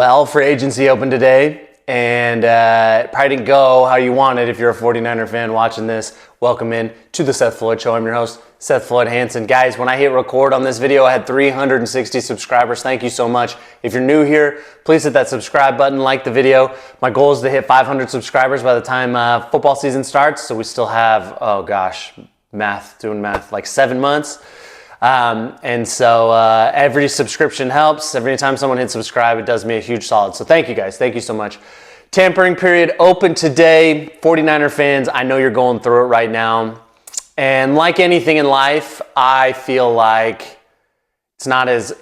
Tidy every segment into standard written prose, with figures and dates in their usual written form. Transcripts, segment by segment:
Well, free agency opened today, and probably didn't go how you wanted if you're a 49er fan watching this. Welcome in to the Seth Floyd Show. I'm your host, Seth Floyd Hansen. Guys, when I hit record on this video, I had 360 subscribers. Thank you so much. If you're new here, please hit that subscribe button, like the video. My goal is to hit 500 subscribers by the time football season starts, so we still have, oh gosh, doing math, like 7 months. And so every subscription helps. Every time someone hits subscribe, it does me a huge solid. So thank you guys. Thank you so much. Tampering period open today. 49er fans, I know you're going through it right now. And like anything in life, I feel like it's not as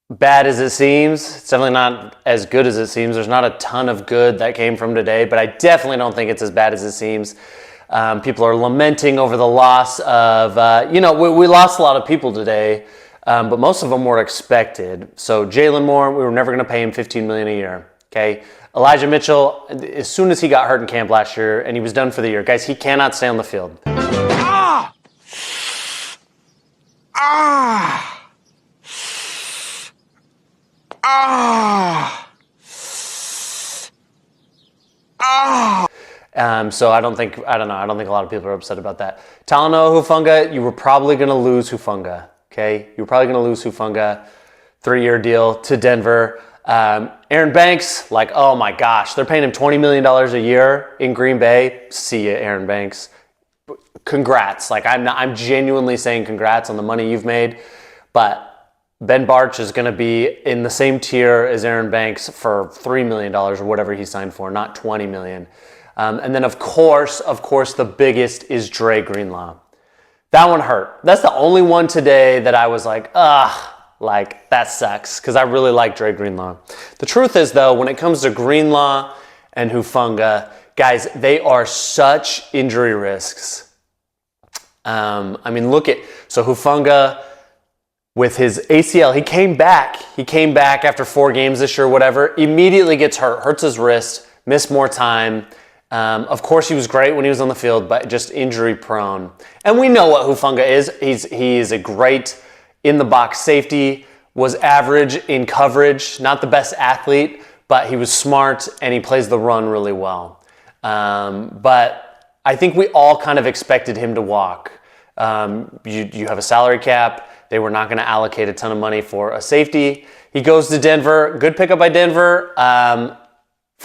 bad as it seems. It's definitely not as good as it seems. There's not a ton of good that came from today, but I definitely don't think it's as bad as it seems. People are lamenting over the loss of, we lost a lot of people today, but most of them were expected. So Jalen Moore, we were never going to pay him $15 million a year, okay? Elijah Mitchell, as soon as he got hurt in camp last year and he was done for the year, guys, he cannot stay on the field. So I don't think a lot of people are upset about that. Talanoa Hufanga, you were probably going to lose Hufanga, okay? You were probably going to lose Hufanga, 3-year deal to Denver. Aaron Banks, like, oh my gosh, they're paying him $20 million a year in Green Bay. See ya, Aaron Banks. Congrats. Like, I'm genuinely saying congrats on the money you've made, but Ben Bartch is going to be in the same tier as Aaron Banks for $3 million or whatever he signed for, not $20 million. And then of course, the biggest is Dre Greenlaw. That one hurt. That's the only one today that I was like, like that sucks, because I really like Dre Greenlaw. The truth is though, when it comes to Greenlaw and Hufanga, guys, they are such injury risks. So Hufanga with his ACL, he came back after 4 games this year, whatever, immediately gets hurts his wrist, missed more time. Of course, he was great when he was on the field, but just injury prone. And we know what Hufanga is. He is a great in-the-box safety, was average in coverage, not the best athlete, but he was smart and he plays the run really well. But I think we all kind of expected him to walk. You have a salary cap. They were not going to allocate a ton of money for a safety. He goes to Denver. Good pickup by Denver.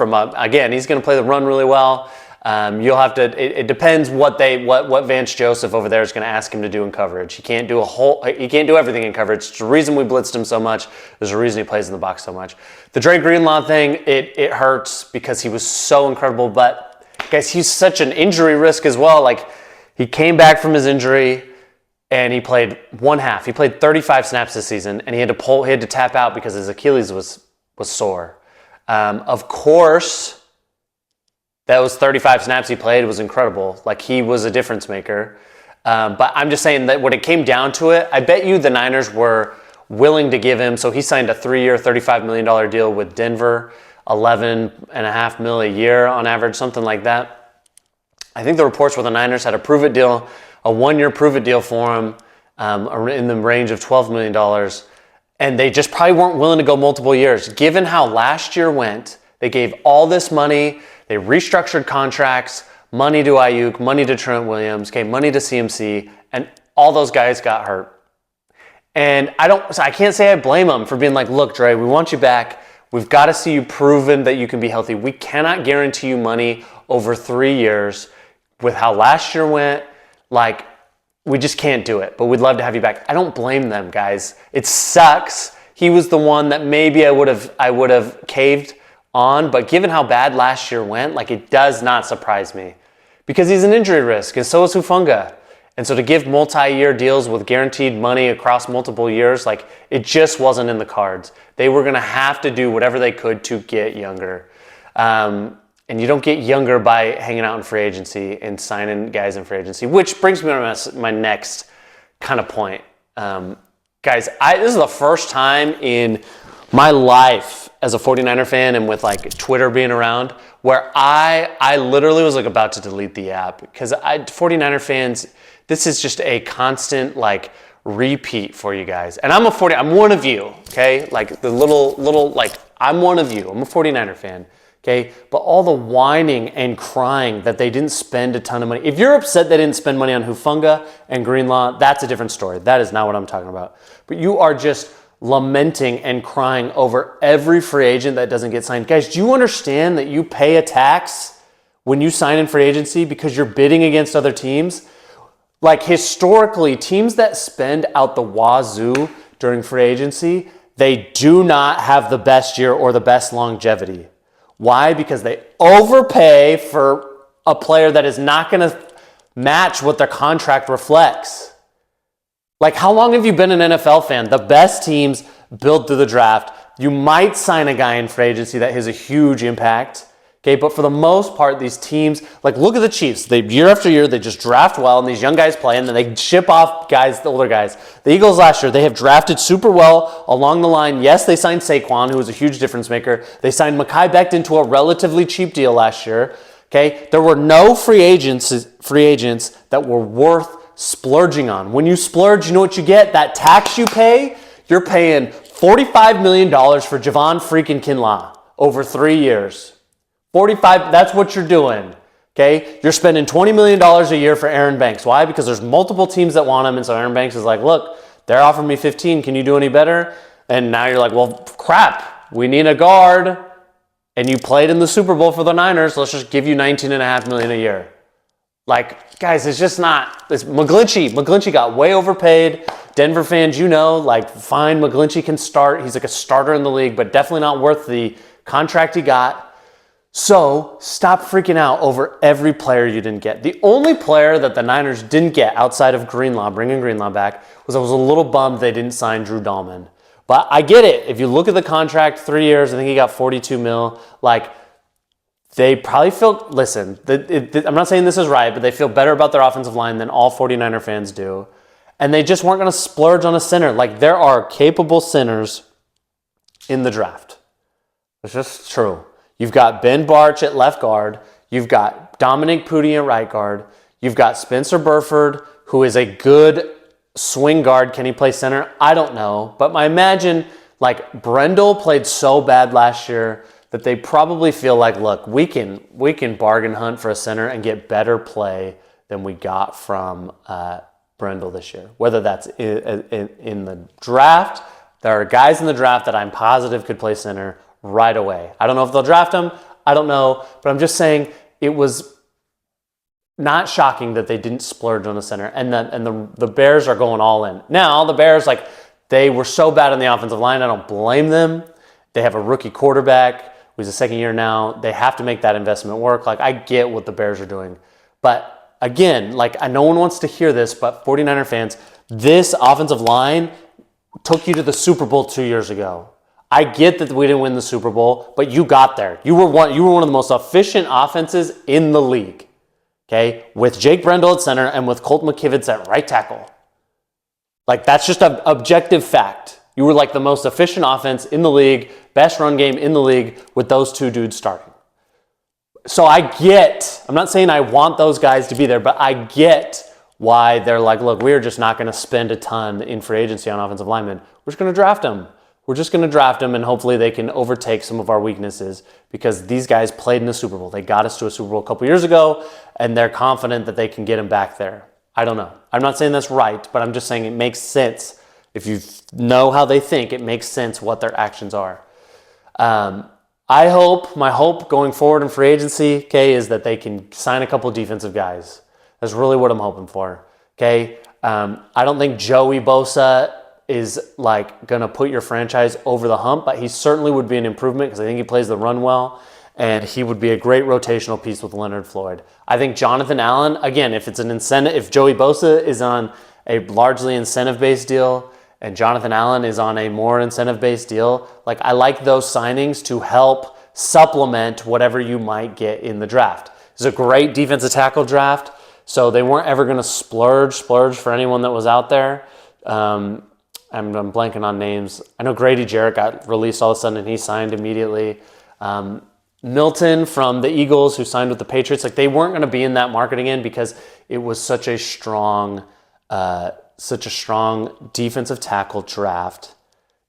Again, he's going to play the run really well. You'll have to. It depends what Vance Joseph over there is going to ask him to do in coverage. He can't do everything in coverage. It's the reason we blitzed him so much. There's a reason he plays in the box so much. The Dre Greenlaw thing, it hurts because he was so incredible. But guys, he's such an injury risk as well. Like, he came back from his injury and he played one half. He played 35 snaps this season, and he had to tap out because his Achilles was sore. Of course, those 35 snaps he played was incredible. Like, he was a difference maker. But I'm just saying that when it came down to it, I bet you the Niners were willing to give him. So he signed a 3-year, $35 million deal with Denver, $11.5 million a year on average, something like that. I think the reports were the Niners had a prove-it deal, a 1-year prove-it deal for him in the range of $12 million. And they just probably weren't willing to go multiple years. Given how last year went, they gave all this money, they restructured contracts, money to Ayuk, money to Trent Williams, money to CMC, and all those guys got hurt. And I can't say I blame them for being like, look, Dre, we want you back. We've got to see you proven that you can be healthy. We cannot guarantee you money over 3 years with how last year went. Like, we just can't do it, but we'd love to have you back. I don't blame them, guys. It sucks. He was the one that maybe I would have caved on, but given how bad last year went, like, it does not surprise me because he's an injury risk, and so is Hufanga. And so to give multi-year deals with guaranteed money across multiple years, like, it just wasn't in the cards. They were going to have to do whatever they could to get younger. And you don't get younger by hanging out in free agency and signing guys in free agency, which brings me to my next kind of point. Guys, this is the first time in my life as a 49er fan and with like Twitter being around where I literally was like about to delete the app because 49er fans, this is just a constant like repeat for you guys. And I'm one of you, okay? Like the little, like, I'm one of you. I'm a 49er fan, okay? But all the whining and crying that they didn't spend a ton of money. If you're upset they didn't spend money on Hufanga and Greenlaw, that's a different story. That is not what I'm talking about. But you are just lamenting and crying over every free agent that doesn't get signed. Guys, do you understand that you pay a tax when you sign in free agency because you're bidding against other teams? Like historically, teams that spend out the wazoo during free agency, they do not have the best year or the best longevity. Why? Because they overpay for a player that is not going to match what their contract reflects. Like, how long have you been an NFL fan? The best teams build through the draft. You might sign a guy in free agency that has a huge impact. Okay, but for the most part, these teams, like look at the Chiefs. They year after year, they just draft well, and these young guys play, and then they ship off guys, the older guys. The Eagles last year, they have drafted super well along the line. Yes, they signed Saquon, who was a huge difference maker. They signed Mekhi Becton to a relatively cheap deal last year. Okay, there were no free agents that were worth splurging on. When you splurge, you know what you get? That tax you pay, you're paying $45 million for Javon freaking Kinlaw over 3 years. 45, that's what you're doing, okay? You're spending $20 million a year for Aaron Banks. Why? Because there's multiple teams that want him, and so Aaron Banks is like, look, they're offering me 15, can you do any better? And now you're like, well, crap, we need a guard, and you played in the Super Bowl for the Niners, let's just give you $19.5 million a year. Like, guys, it's just not, it's McGlinchey got way overpaid. Denver fans, you know, like, fine, McGlinchey can start. He's like a starter in the league, but definitely not worth the contract he got. So stop freaking out over every player you didn't get. The only player that the Niners didn't get outside of Greenlaw, bringing Greenlaw back, was I was a little bummed they didn't sign Drew Dahlman. But I get it. If you look at the contract, 3 years, I think he got 42 mil. Like, they probably feel, listen, I'm not saying this is right, but they feel better about their offensive line than all 49er fans do. And they just weren't going to splurge on a center. Like, there are capable centers in the draft. It's just true. You've got Ben Bartch at left guard. You've got Dominic Pudi at right guard. You've got Spencer Burford, who is a good swing guard. Can he play center? I don't know. But I imagine, like, Brendel played so bad last year that they probably feel like, look, we can bargain hunt for a center and get better play than we got from Brendel this year. Whether that's in the draft, there are guys in the draft that I'm positive could play center right away. I don't know if they'll draft him. I don't know. But I'm just saying it was not shocking that they didn't splurge on the center. And the Bears are going all in. Now, the Bears, like, they were so bad on the offensive line. I don't blame them. They have a rookie quarterback who's a second year now. They have to make that investment work. Like, I get what the Bears are doing. But again, like, no one wants to hear this, but 49er fans, this offensive line took you to the Super Bowl 2 years ago. I get that we didn't win the Super Bowl, but you got there. You were one of the most efficient offenses in the league, okay, with Jake Brendel at center and with Colt McKivitz at right tackle. Like, that's just an objective fact. You were like the most efficient offense in the league, best run game in the league with those two dudes starting. So I'm not saying I want those guys to be there, but I get why they're like, look, we're just not going to spend a ton in free agency on offensive linemen. We're just going to draft them. We're just going to draft them, and hopefully they can overtake some of our weaknesses because these guys played in the Super Bowl. They got us to a Super Bowl a couple years ago, and they're confident that they can get them back there. I don't know. I'm not saying that's right, but I'm just saying it makes sense. If you know how they think, it makes sense what their actions are. My hope going forward in free agency, okay, is that they can sign a couple defensive guys. That's really what I'm hoping for, okay? I don't think Joey Bosa is like gonna put your franchise over the hump, but he certainly would be an improvement because I think he plays the run well, and he would be a great rotational piece with Leonard Floyd. I think Jonathan Allen, again, if it's an incentive, if Joey Bosa is on a largely incentive-based deal and Jonathan Allen is on a more incentive-based deal, like, I like those signings to help supplement whatever you might get in the draft. It's a great defensive tackle draft, so they weren't ever gonna splurge for anyone that was out there. I'm blanking on names. I know Grady Jarrett got released all of a sudden and he signed immediately. Milton from the Eagles, who signed with the Patriots, like, they weren't going to be in that market again because it was such a strong such a strong defensive tackle draft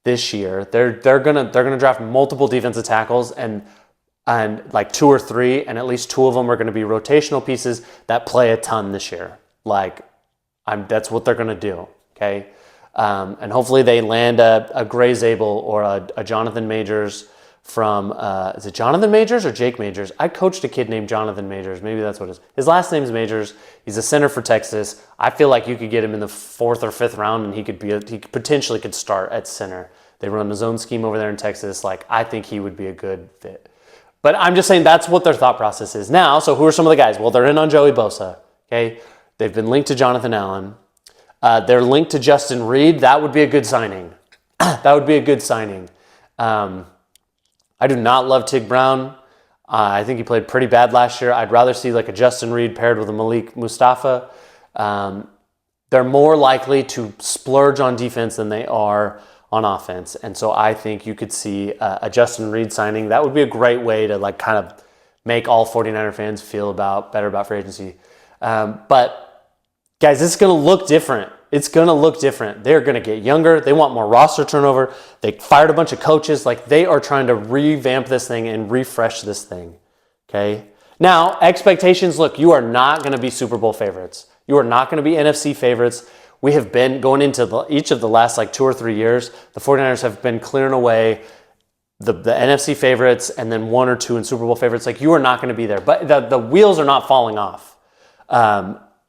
this year. They're gonna draft multiple defensive tackles and like 2 or 3, and at least 2 of them are going to be rotational pieces that play a ton this year. That's what they're going to do. Okay, and hopefully they land a Gray Zabel or a Jonathan Majors from is it Jonathan Majors or Jake Majors? I coached a kid named Jonathan Majors. Maybe that's what it is. His last name's Majors. He's a center for Texas. I feel like you could get him in the 4th or 5th round, and he potentially could start at center. They run the zone scheme over there in Texas. I think he would be a good fit. But I'm just saying that's what their thought process is now. So who are some of the guys? Well, they're in on Joey Bosa. Okay, they've been linked to Jonathan Allen. They're linked to Justin Reed. That would be a good signing. That would be a good signing. I do not love Tig Brown. I think he played pretty bad last year. I'd rather see a Justin Reed paired with a Malik Mustafa. They're more likely to splurge on defense than they are on offense. And so I think you could see a Justin Reed signing. That would be a great way to kind of make all 49er fans feel better about free agency. But guys, this is going to look different. It's going to look different. They're going to get younger. They want more roster turnover. They fired a bunch of coaches. They are trying to revamp this thing and refresh this thing. Okay. Now, expectations, look, you are not going to be Super Bowl favorites. You are not going to be NFC favorites. We have been going into each of the last 2 or 3 years. The 49ers have been clearing away the NFC favorites and then 1 or 2 in Super Bowl favorites. You are not going to be there. But the wheels are not falling off.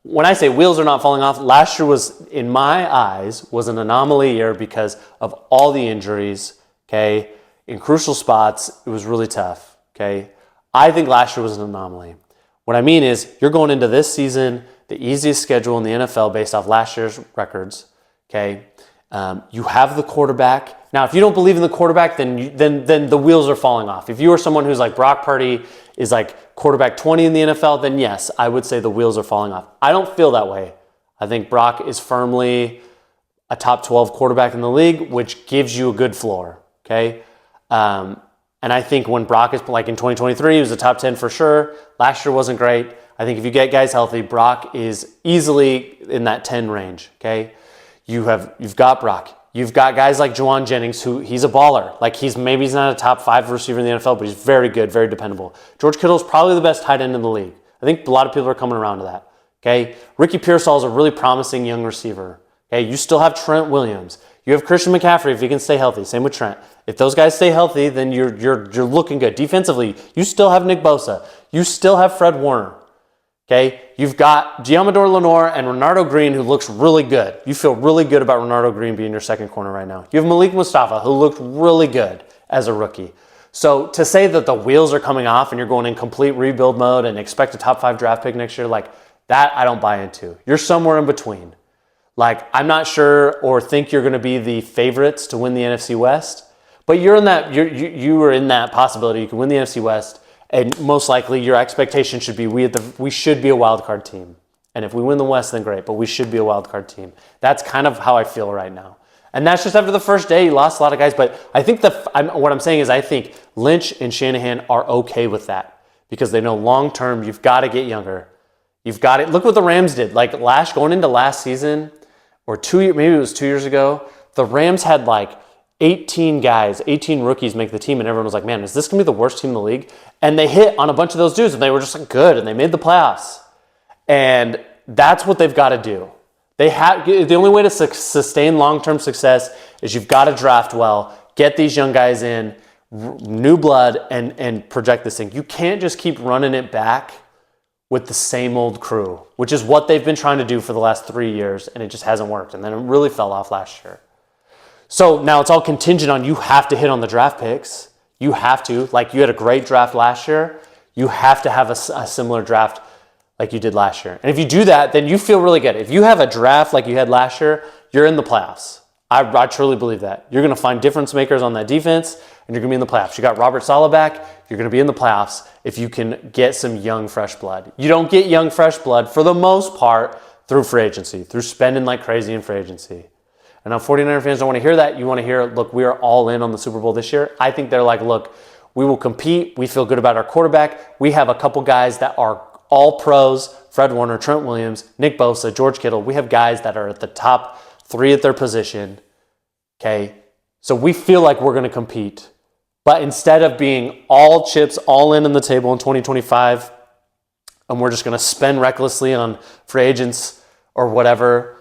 When I say wheels are not falling off, last year was, in my eyes, was an anomaly year because of all the injuries, okay? In crucial spots, it was really tough, okay? I think last year was an anomaly. What I mean is, you're going into this season, the easiest schedule in the NFL based off last year's records, okay? You have the quarterback. Now, if you don't believe in the quarterback, then the wheels are falling off. If you are someone who's Brock Purdy is quarterback 20 in the NFL, then yes, I would say the wheels are falling off. I don't feel that way. I think Brock is firmly a top 12 quarterback in the league, which gives you a good floor, okay? And I think when Brock is in 2023, he was a top 10 for sure. Last year wasn't great. I think if you get guys healthy, Brock is easily in that 10 range, okay? You've got Brock. You've got guys like Juwan Jennings, who he's a baller. He's not a top 5 receiver in the NFL, but he's very good, very dependable. George Kittle is probably the best tight end in the league. I think a lot of people are coming around to that. Okay, Ricky Pearsall is a really promising young receiver. Okay, you still have Trent Williams. You have Christian McCaffrey if he can stay healthy. Same with Trent. If those guys stay healthy, then you're looking good. Defensively, you still have Nick Bosa. You still have Fred Warner. Okay, you've got Giamador Lenore and Renardo Green, who looks really good. You feel really good about Renardo Green being your second corner right now. You have Malik Mustafa, who looked really good as a rookie. So to say that the wheels are coming off and you're going in complete rebuild mode and expect a top 5 draft pick next year, that I don't buy into. You're somewhere in between. I'm not sure or think you're going to be the favorites to win the NFC West, but you're in that. You are in that possibility. You can win the NFC West. And most likely, your expectation should be we should be a wild card team. And if we win the West, then great. But we should be a wild card team. That's kind of how I feel right now. And that's just after the first day. You lost a lot of guys. But I think what I'm saying is I think Lynch and Shanahan are okay with that because they know long term you've got to get younger. You've got it. Look what the Rams did. Going into last season or maybe it was 2 years ago, the Rams had 18 rookies make the team, and everyone was like, man, is this going to be the worst team in the league? And they hit on a bunch of those dudes, and they were just good, and they made the playoffs. And that's what they've got to do. The only way to sustain long-term success is you've got to draft well, get these young guys in, new blood, and project this thing. You can't just keep running it back with the same old crew, which is what they've been trying to do for the last 3 years, and it just hasn't worked. And then it really fell off last year. So now it's all contingent on you have to hit on the draft picks. You have to. You had a great draft last year. You have to have a similar draft like you did last year. And if you do that, then you feel really good. If you have a draft like you had last year, you're in the playoffs. I truly believe that. You're going to find difference makers on that defense, and you're going to be in the playoffs. You got Robert Saleh back. You're going to be in the playoffs if you can get some young, fresh blood. You don't get young, fresh blood, for the most part, through free agency, through spending like crazy in free agency. And now 49er fans don't want to hear that. You want to hear, look, we are all in on the Super Bowl this year. I think they're look, we will compete. We feel good about our quarterback. We have a couple guys that are all pros, Fred Warner, Trent Williams, Nick Bosa, George Kittle. We have guys that are at the top 3 at their position, okay? So we feel like we're going to compete. But instead of being all chips, all in on the table in 2025, and we're just going to spend recklessly on free agents or whatever,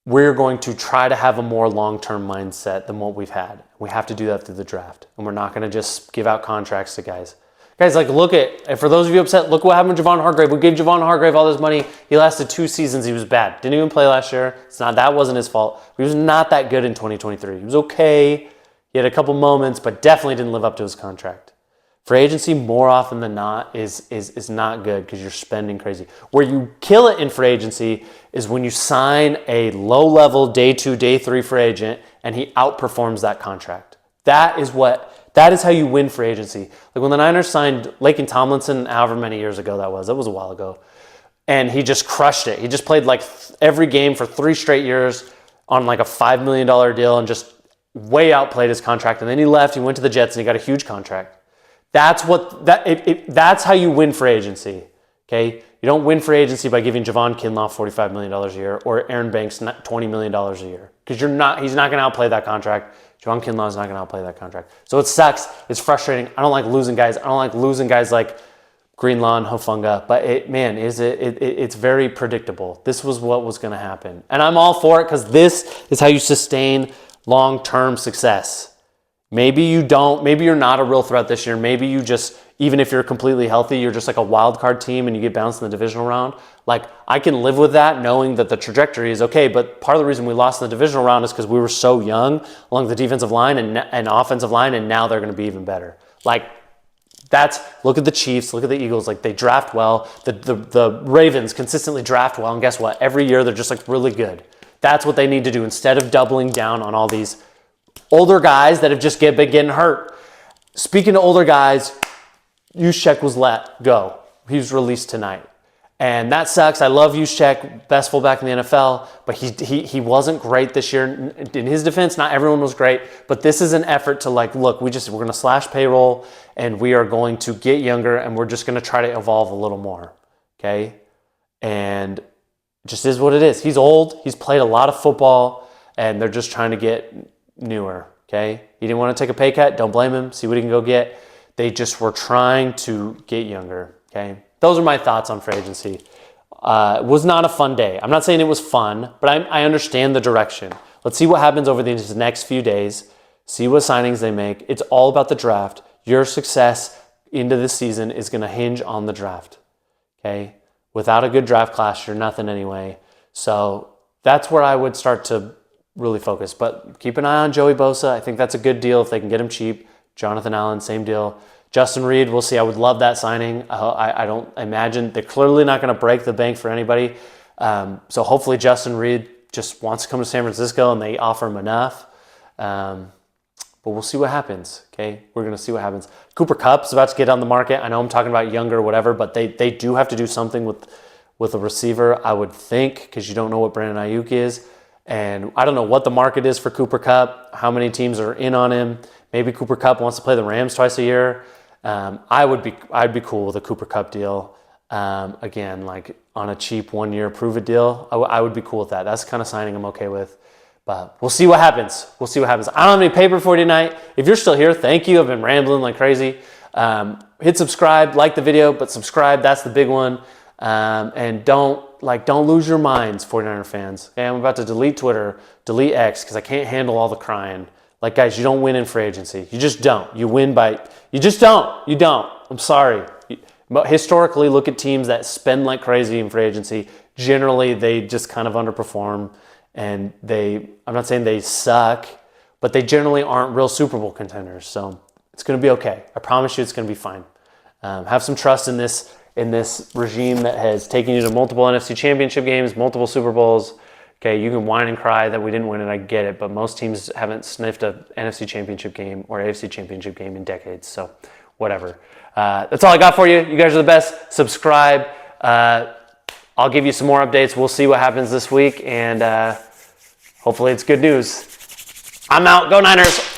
we're going to try to have a more long-term mindset than what we've had. We have to do that through the draft. And we're not going to just give out contracts to guys. Guys, like, look at, and for those of you upset, look what happened to Javon Hargrave. We gave Javon Hargrave all this money. He lasted 2 seasons. He was bad. Didn't even play last year. That wasn't his fault. He was not that good in 2023. He was okay. He had a couple moments, but definitely didn't live up to his contract. Free agency, more often than not, is not good because you're spending crazy. Where you kill it in free agency is when you sign a low-level day 2, day 3 free agent and he outperforms that contract. That is how you win free agency. Like when the Niners signed Laken Tomlinson, however many years ago that was a while ago, and he just crushed it. He just played like every game for 3 straight years on like a $5 million deal and just way outplayed his contract. And then he left, he went to the Jets, and he got a huge contract. That's how you win free agency, okay? You don't win free agency by giving Javon Kinlaw $45 million a year or Aaron Banks $20 million a year because he's not going to outplay that contract. Javon Kinlaw is not going to outplay that contract. So it sucks. It's frustrating. I don't like losing guys. I don't like losing guys like Greenlaw and Hufanga, but it's very predictable. This was what was going to happen. And I'm all for it because this is how you sustain long-term success. Maybe you don't. Maybe you're not a real threat this year. Maybe you just, even if you're completely healthy, you're just like a wild card team and you get bounced in the divisional round. Like, I can live with that knowing that the trajectory is okay, but part of the reason we lost in the divisional round is because we were so young along the defensive line and offensive line, and now they're going to be even better. Like, look at the Chiefs, look at the Eagles. Like, they draft well. The Ravens consistently draft well, and guess what? Every year they're just like really good. That's what they need to do instead of doubling down on all these older guys that have just been getting hurt. Speaking of older guys, Juszczyk was let go. He was released tonight. And that sucks. I love Juszczyk, best fullback in the NFL, but he wasn't great this year. In his defense, not everyone was great, but this is an effort to like, look, we're going to slash payroll and we are going to get younger and we're just going to try to evolve a little more, okay? And it just is what it is. He's old. He's played a lot of football, and they're just trying to get newer, okay? He didn't want to take a pay cut. Don't blame him. See what he can go get. They just were trying to get younger, okay? Those are my thoughts on free agency. It was not a fun day. I'm not saying it was fun, but I understand the direction. Let's see what happens over these next few days. See what signings they make. It's all about the draft. Your success into this season is going to hinge on the draft, okay? Without a good draft class, you're nothing anyway. So that's where I would start to really focus. But keep an eye on Joey Bosa. I think that's a good deal if they can get him cheap. Jonathan Allen, same deal. Justin Reed, we'll see. I would love that signing. I don't imagine they're clearly not going to break the bank for anybody. So hopefully Justin Reed just wants to come to San Francisco and they offer him enough. But we'll see what happens, okay? We're going to see what happens. Cooper Kupp's about to get on the market. I know I'm talking about younger or whatever, but they do have to do something with a receiver, I would think, because you don't know what Brandon Ayuk is. And I don't know what the market is for Cooper Kupp, how many teams are in on him. Maybe Cooper Kupp wants to play the Rams twice a year. I'd be cool with a Cooper Kupp deal. Again, like on a cheap 1-year prove-it deal, I would be cool with that. That's the kind of signing I'm okay with. But we'll see what happens. I don't have any paper for you tonight. If you're still here, thank you. I've been rambling like crazy. Hit subscribe, like the video, but subscribe. That's the big one. And don't lose your minds, 49er fans. Okay, I'm about to delete Twitter, delete X, because I can't handle all the crying. Like, guys, you don't win in free agency. You just don't. You win by... You just don't. You don't. I'm sorry. But historically, look at teams that spend like crazy in free agency. Generally, they just kind of underperform. And I'm not saying they suck, but they generally aren't real Super Bowl contenders. So it's going to be okay. I promise you it's going to be fine. Have some trust in this regime that has taken you to multiple NFC championship games, multiple Super Bowls. Okay, you can whine and cry that we didn't win it, I get it, but most teams haven't sniffed an NFC championship game or AFC championship game in decades, so whatever. That's all I got for you. You guys are the best. Subscribe. I'll give you some more updates. We'll see what happens this week, and hopefully it's good news. I'm out. Go Niners.